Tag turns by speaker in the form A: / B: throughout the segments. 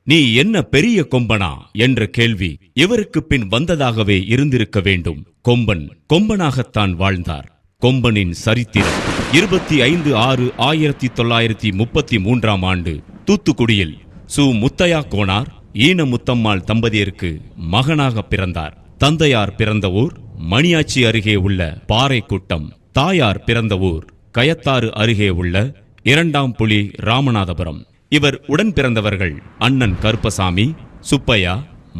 A: நீ என்ன பெரிய கொம்பனா என்ற கேள்வி இவருக்கு பின் வந்ததாகவே இருந்திருக்க வேண்டும். கொம்பன் கொம்பனாகத்தான் வாழ்ந்தார். கொம்பனின் சரித்திரம் 25/6/1933 தூத்துக்குடியில் சு. முத்தையா கோனார் ஈன முத்தம்மாள் தம்பதியருக்கு மகனாக பிறந்தார். தந்தையார் பிறந்த ஊர் மணியாச்சி அருகே உள்ள பாறைக்குட்டம். தாயார் பிறந்த ஊர் கயத்தாறு அருகே உள்ள 2ஆம் புலி ராமநாதபுரம். இவர் உடன் பிறந்தவர்கள் அண்ணன் கருப்பசாமி, சுப்பையா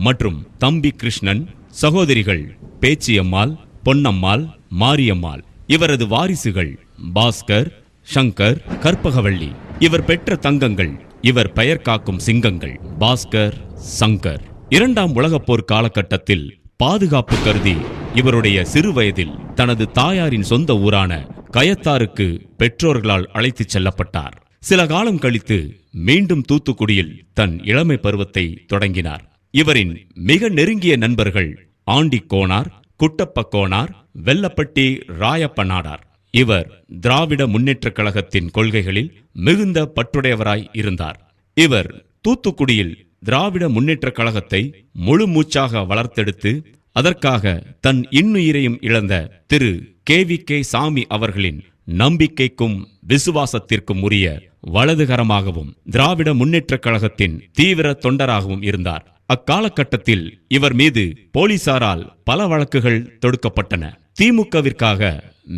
A: மற்றும் தம்பி கிருஷ்ணன். சகோதரிகள் பேச்சியம்மாள், பொன்னம்மாள், மாரியம்மாள். இவரது வாரிசுகள் பாஸ்கர், சங்கர், கற்பகவள்ளி. இவர் பெற்ற தங்கங்கள் இவர் பெயர் காக்கும் சிங்கங்கள் பாஸ்கர், சங்கர். 2ஆம் உலகப்போர் காலகட்டத்தில் பாதுகாப்பு கருதி இவருடைய சிறு வயதில் தனது தாயாரின் சொந்த ஊரான கயத்தாருக்கு பெற்றோர்களால் அழைத்துச் செல்லப்பட்டார். சில காலம் கழித்து மீண்டும் தூத்துக்குடியில் தன் இளமை பருவத்தை தொடங்கினார். இவரின் மிக நெருங்கிய நண்பர்கள் ஆண்டி கோனார், குட்டப்ப கோனார், வெள்ளப்பட்டி ராயப்ப நாடார். இவர் திராவிட முன்னேற்றக் கழகத்தின் கொள்கைகளில் மிகுந்த பற்றுடையவராய் இருந்தார். இவர் தூத்துக்குடியில் திராவிட முன்னேற்றக் கழகத்தை முழு மூச்சாக வளர்த்தெடுத்து அதற்காக தன் இன்னுயிரையும் இழந்த திரு KVK சாமி அவர்களின் நம்பிக்கைக்கும் விசுவாசத்திற்கும் உரிய வலதுகரமாகவும் திராவிட முன்னேற்றக் கழகத்தின் தீவிர தொண்டராகவும் இருந்தார். அக்காலகட்டத்தில் இவர் மீது போலீசாரால் பல வழக்குகள் தொடுக்கப்பட்டன. திமுகவிற்காக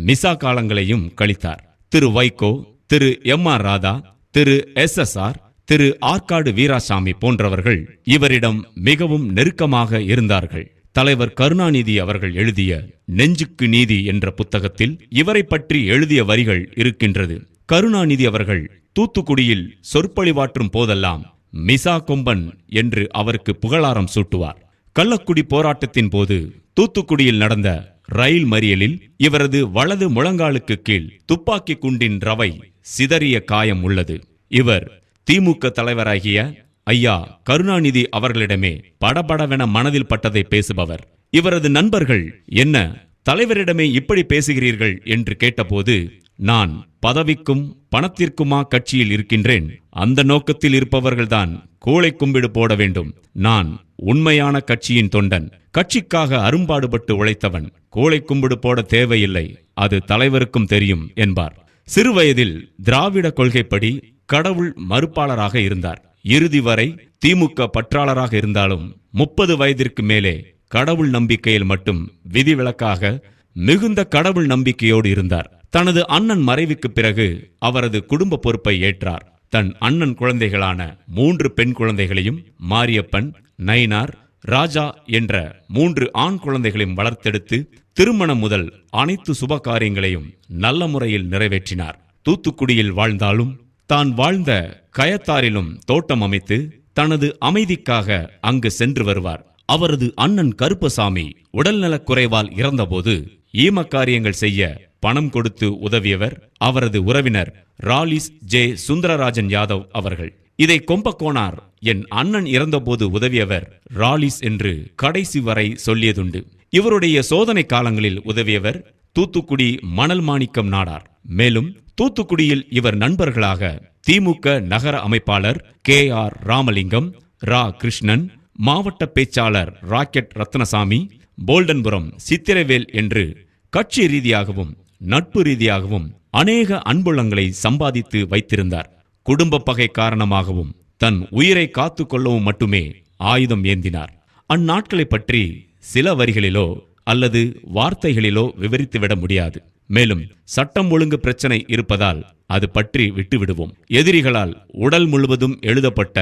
A: மிசா காலங்களையும் கழித்தார். திரு வைகோ, திரு MR ராதா, திரு SSR, திரு ஆற்காடு வீராசாமி போன்றவர்கள் இவரிடம் மிகவும் நெருக்கமாக இருந்தார்கள். தலைவர் கருணாநிதி அவர்கள் எழுதிய நெஞ்சுக்கு நீதி என்ற புத்தகத்தில் இவரை பற்றி எழுதிய வரிகள் இருக்கின்றது. கருணாநிதி அவர்கள் தூத்துக்குடியில் சொற்பொழிவாற்றும் போதெல்லாம் மிசா கொம்பன் என்று அவருக்கு புகழாரம் சூட்டுவார். கள்ளக்குடி போராட்டத்தின் போது தூத்துக்குடியில் நடந்த ரயில் மறியலில் இவரது வலது முழங்காலுக்கு கீழ் துப்பாக்கி குண்டின் ரவை சிதறிய காயம் உள்ளது. இவர் திமுக தலைவராகிய ஐயா கருணாநிதி அவர்களிடமே படபடவென மனதில் பட்டதை பேசுபவர். இவரது நண்பர்கள் என்ன தலைவரிடமே இப்படி பேசுகிறீர்கள் என்று கேட்டபோது, நான் பதவிக்கும் பணத்திற்குமா கட்சியில் இருக்கின்றேன், அந்த நோக்கத்தில் இருப்பவர்கள்தான் கூளை கும்பிடு போட வேண்டும். நான் உண்மையான கட்சியின் தொண்டன், கட்சிக்காக அரும்பாடுபட்டு உழைத்தவன், கூளை கும்பிடு போட தேவையில்லை, அது தலைவருக்கும் தெரியும் என்பார். சிறுவயதில் திராவிட கொள்கைப்படி கடவுள் மறுப்பாளராக இருந்தார். இறுதி வரை திமுக பற்றாளராக இருந்தாலும் 30 வயதிற்கு மேலே கடவுள் நம்பிக்கையில் மட்டும் விதிவிலக்காக மிகுந்த கடவுள் நம்பிக்கையோடு இருந்தார். தனது அண்ணன் மறைவுக்கு பிறகு அவரது குடும்ப பொறுப்பை ஏற்றார். தன் அண்ணன் குழந்தைகளான 3 பெண் குழந்தைகளையும் மாரியப்பன், நயினார், ராஜா என்ற 3 ஆண் குழந்தைகளையும் வளர்த்தெடுத்து திருமணம் முதல் அனைத்து சுப காரியங்களையும் நல்ல முறையில் நிறைவேற்றினார். தூத்துக்குடியில் வாழ்ந்தாலும் தான் வாழ்ந்த கயத்தாரிலும் தோட்டம் அமைத்து தனது அமைதிக்காக அங்கு சென்று வருவார். அவரது அண்ணன் கருப்பசாமி உடல்நலக் குறைவால் இறந்தபோது ஈம காரியங்கள் செய்ய பணம் கொடுத்து உதவியவர் அவரது உறவினர் ராலிஸ் ஜே. சுந்தரராஜன் யாதவ் அவர்கள். இதை கொம்பக்கோனார் என் அண்ணன் இறந்தபோது உதவியவர் ராலிஸ் என்று கடைசி வரை சொல்லியதுண்டு. இவருடைய சோதனை காலங்களில் உதவியவர் தூத்துக்குடி மணல் மாணிக்கம் நாடார். மேலும் தூத்துக்குடியில் இவர் நண்பர்களாக திமுக நகர அமைப்பாளர் KR ராமலிங்கம், ரா. கிருஷ்ணன், மாவட்ட பேச்சாளர் ராக்கெட் ரத்னசாமி, போல்டன்புரம் சித்திரவேல் என்று கட்சி ரீதியாகவும் நட்பு ரீதியாகவும் அநேக அன்புள்ளங்களை சம்பாதித்து வைத்திருந்தார். குடும்ப பகை காரணமாகவும் தன் உயிரை காத்து கொள்ளவும் மட்டுமே ஆயுதம் ஏந்தினார். அந்நாட்களை பற்றி சில வரிகளிலோ அல்லது வார்த்தைகளிலோ விவரித்துவிட முடியாது. மேலும் சட்டம் ஒழுங்கு பிரச்சனை இருப்பதால் அது பற்றி விட்டுவிடுவோம். எதிரிகளால் உடல் முழுவதும் எழுதப்பட்ட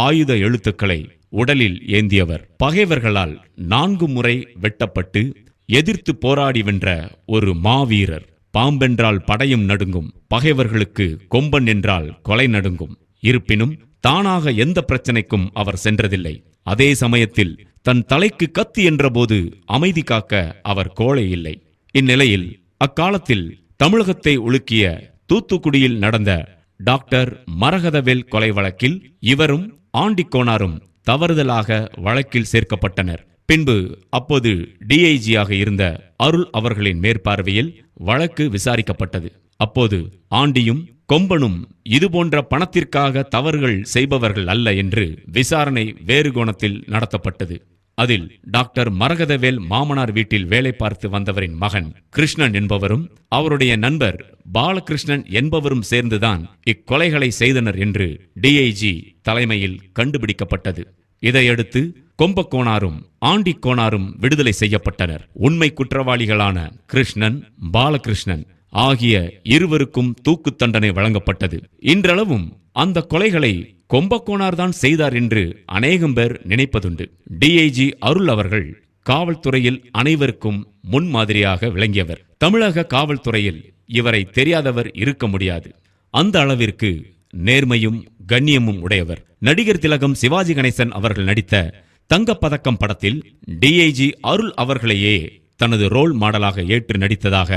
A: ஆயுத எழுத்துக்களை உடலில் ஏந்தியவர். பகைவர்களால் 4 முறை வெட்டப்பட்டு எதிர்த்து போராடி வென்ற ஒரு மாவீரர். பாம்பென்றால் படையும் நடுங்கும், பகைவர்களுக்கு கொம்பன் என்றால் கொலை நடுங்கும். இருப்பினும் தானாக எந்த பிரச்சனைக்கும் அவர் சென்றதில்லை. அதே சமயத்தில் தன் தலைக்கு கத்தி என்றபோது அமைதி காக்க அவர் கோழை இல்லை. இந்நிலையில் அக்காலத்தில் தமிழகத்தை உலுக்கிய தூத்துக்குடியில் நடந்த டாக்டர் மரகதவேல் கொலை வழக்கில் இவரும் ஆண்டிக்கோனாரும் தவறுதலாக வழக்கில் சேர்க்கப்பட்டனர். பின்பு அப்போது DIG-யாக இருந்த அருள் அவர்களின் மேற்பார்வையில் வழக்கு விசாரிக்கப்பட்டது. அப்போது ஆண்டியும் கொம்பனும் இதுபோன்ற பணத்திற்காக தவறுகள் செய்பவர்கள் அல்ல என்று விசாரணை வேறு கோணத்தில் நடத்தப்பட்டது. அதில் டாக்டர் மரகதவேல் மாமனார் வீட்டில் வேலை பார்த்து வந்தவரின் மகன் கிருஷ்ணன் என்பவரும் அவருடைய நண்பர் பாலகிருஷ்ணன் என்பவரும் சேர்ந்துதான் இக்கொலைகளை செய்தனர் என்று டிஐஜி தலைமையில் கண்டுபிடிக்கப்பட்டது. இதையடுத்து கொம்பக்கோனாரும் ஆண்டிக்கோனாரும் விடுதலை செய்யப்பட்டனர். உண்மை குற்றவாளிகளான கிருஷ்ணன், பாலகிருஷ்ணன் ஆகிய இருவருக்கும் தூக்கு தண்டனை வழங்கப்பட்டது. இன்றளவும் அந்த கொலைகளை கொம்பக்கோனார் தான் செய்தார் என்று அநேகம் பேர் நினைப்பதுண்டு. டிஐஜி அருள் அவர்கள் காவல்துறையில் அனைவருக்கும் முன்மாதிரியாக விளங்கியவர். தமிழக காவல்துறையில் இவரை தெரியாதவர் இருக்க முடியாது. அந்த அளவிற்கு நேர்மையும் கண்ணியமும் உடையவர். நடிகர் திலகம் சிவாஜி கணேசன் அவர்கள் நடித்த தங்கப்பதக்கம் படத்தில் டிஐஜி அருள் அவர்களையே தனது ரோல் மாடலாக ஏற்று நடித்ததாக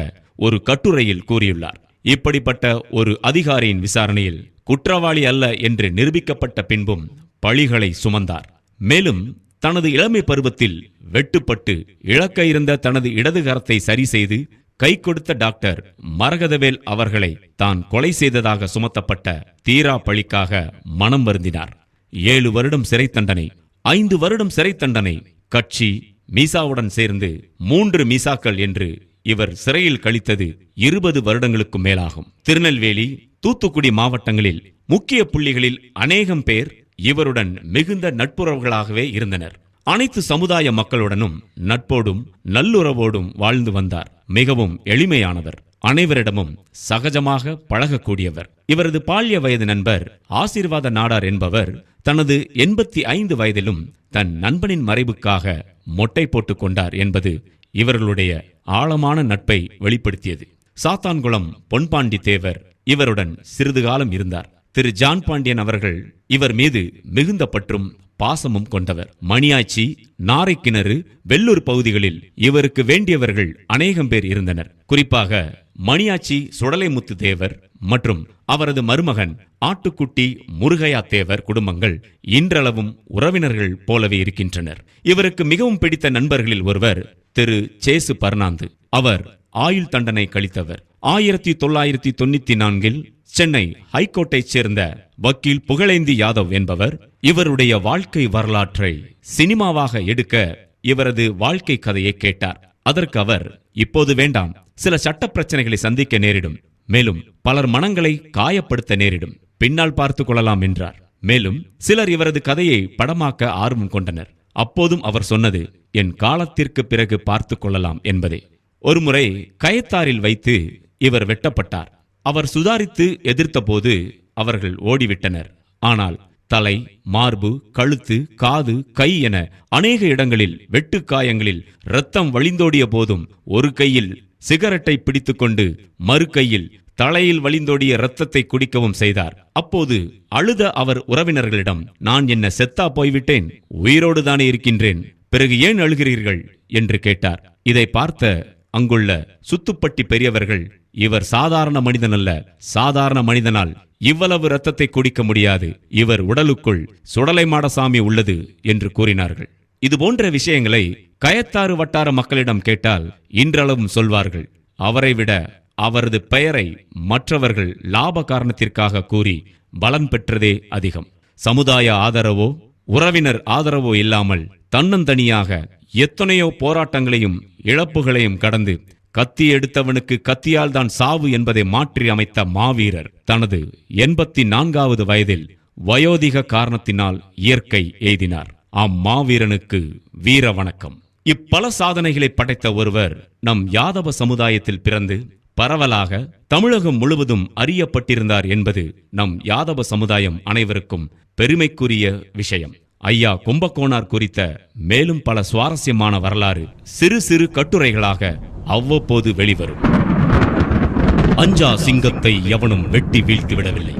A: ஒரு கட்டுரையில் கூறியுள்ளார். இப்படிப்பட்ட ஒரு அதிகாரியின் விசாரணையில் குற்றவாளி அல்ல என்று நிரூபிக்கப்பட்ட பின்பும் பழிகளை சுமந்தார். மேலும் தனது இளமை பருவத்தில் வெட்டுப்பட்டு இழக்க இருந்த தனது இடது கரத்தை சரி செய்து கை கொடுத்த டாக்டர் மரகதவேல் அவர்களை தான் கொலை செய்ததாக சுமத்தப்பட்ட தீரா பழிக்காக மனம் வருந்தினார். 7 வருடம் சிறை தண்டனை, 5 வருடம் சிறை தண்டனை, கட்சி மீசாவுடன் சேர்ந்து 3 மீசாக்கள் என்று இவர் சிறையில் கழித்தது 20 வருடங்களுக்கு மேலாகும். திருநெல்வேலி, தூத்துக்குடி மாவட்டங்களில் முக்கிய புள்ளிகளில் அநேகம் பேர் இவருடன் மிகுந்த நட்புறவுகளாகவே இருந்தனர். அனைத்து சமுதாய மக்களுடனும் நட்போடும் நல்லுறவோடும் வாழ்ந்து வந்தார். மிகவும் எளிமையானவர், அனைவரிடமும் சகஜமாக பழகக்கூடியவர். இவரது பால்ய வயது நண்பர் ஆசீர்வாத நாடார் என்பவர் தனது 85 வயதிலும் தன் நண்பனின் மறைவுக்காக மொட்டை போட்டுக் கொண்டார் என்பது இவர்களுடைய ஆழமான நட்பை வெளிப்படுத்தியது. சாத்தான்குளம் பொன்பாண்டி தேவர் இவருடன் சிறிது காலம் இருந்தார். திரு ஜான் பாண்டியன் அவர்கள் இவர் மீது மிகுந்த பற்றும் பாசமும் கொண்டவர். மணியாச்சி, நாரைக்கிணறு, வெள்ளூர் பகுதிகளில் இவருக்கு வேண்டியவர்கள் அநேகம் பேர் இருந்தனர். குறிப்பாக மணியாச்சி சுடலைமுத்து தேவர் மற்றும் அவரது மருமகன் ஆட்டுக்குட்டி முருகையா தேவர் குடும்பங்கள் இன்றளவும் உறவினர்கள் போலவே இருக்கின்றனர். இவருக்கு மிகவும் பிடித்த நண்பர்களில் ஒருவர் திரு சேசு பர்னாந்து. அவர் ஆயுள் தண்டனை கழித்தவர். 1994 சென்னை ஹைகோர்ட்டைச் சேர்ந்த வக்கீல் புகழேந்தி யாதவ் என்பவர் இவருடைய வாழ்க்கை வரலாற்றை சினிமாவாக எடுக்க இவரது வாழ்க்கை கதையை கேட்டார். அதற்கு அவர், இப்போது வேண்டாம், சில சட்ட பிரச்சனைகளை சந்திக்க நேரிடும், மேலும் பலர் மனங்களை காயப்படுத்த நேரிடும், பின்னால் பார்த்துக் கொள்ளலாம் என்றார். மேலும் சிலர் இவரது கதையை படமாக்க ஆர்வம் கொண்டனர். அப்போதும் அவர் சொன்னது, என் காலத்திற்கு பிறகு பார்த்துக் கொள்ளலாம் என்பதே. ஒருமுறை கயத்தாரில் வைத்து இவர் வெட்டப்பட்டார். அவர் சுதாரித்து எதிர்த்த போது அவர்கள் ஓடிவிட்டனர். ஆனால் தலை, மார்பு, கழுத்து, காது, கை என அநேக இடங்களில் வெட்டுக்காயங்களில் இரத்தம் வழிந்தோடிய போதும் ஒரு கையில் சிகரெட்டை பிடித்துக்கொண்டு மறு கையில் தலையில் வழிந்தோடிய இரத்தத்தை குடிக்கவும் செய்தார். அப்போது அழுத அவர் உறவினர்களிடம், நான் என்ன செத்தா போய்விட்டேன், உயிரோடு தானே இருக்கின்றேன், பிறகு ஏன் அழுகிறீர்கள் என்று கேட்டார். இதை பார்த்த அங்குள்ள சுத்துப்பட்டி பெரியவர்கள், இவர் சாதாரண மனிதன் அல்ல, சாதாரண மனிதனால் இவ்வளவு இரத்தத்தை குடிக்க முடியாது, இவர் உடலுக்குள் சுடலை மாடசாமி உள்ளது என்று கூறினார்கள். இது போன்ற விஷயங்களை கயத்தாறு வட்டார மக்களிடம் கேட்டால் இன்றளவும் சொல்வார்கள். அவரை விட அவரது பெயரை மற்றவர்கள் லாப காரணத்திற்காக கூறி பலன் பெற்றதே அதிகம். சமுதாய ஆதரவோ உறவினர் ஆதரவோ இல்லாமல் தன்னந்தனியாக எத்தனையோ போராட்டங்களையும் இழப்புகளையும் கடந்து கத்தி எடுத்தவனுக்கு கத்தியால் தான் சாவு என்பதை மாற்றி அமைத்த மாவீரர் தனது 84வது வயதில் வயோதிக காரணத்தினால் இயற்கை எய்தினார். அம்மாவீரனுக்கு வீர வணக்கம். இப்பல சாதனைகளை படைத்த ஒருவர் நம் யாதவ சமுதாயத்தில் பிறந்து பரவலாக தமிழகம் முழுவதும் அறியப்பட்டிருந்தார் என்பது நம் யாதவ சமுதாயம் அனைவருக்கும் பெருமைக்குரிய விஷயம். ஐயா கும்பக்கோனார் குறித்த மேலும் பல சுவாரஸ்யமான வரலாறு சிறு சிறு கட்டுரைகளாக அவ்வப்போது வெளிவரும். அஞ்சா சிங்கத்தை எவனும் வெட்டி வீழ்த்தி விடவில்லை,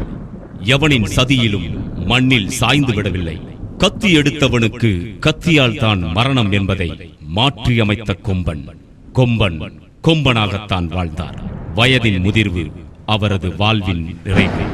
A: எவனின் சதியிலும் மண்ணில் சாய்ந்து விடவில்லை, கத்தி எடுத்தவனுக்கு கத்தியால் தான் மரணம் என்பதை மாற்றி அமைத்த கொம்பன் கொம்பன் கொம்பனாகத்தான் வாழ்ந்தார். வயதின் முதிர்வு அவரது வாழ்வின் நிறைவு.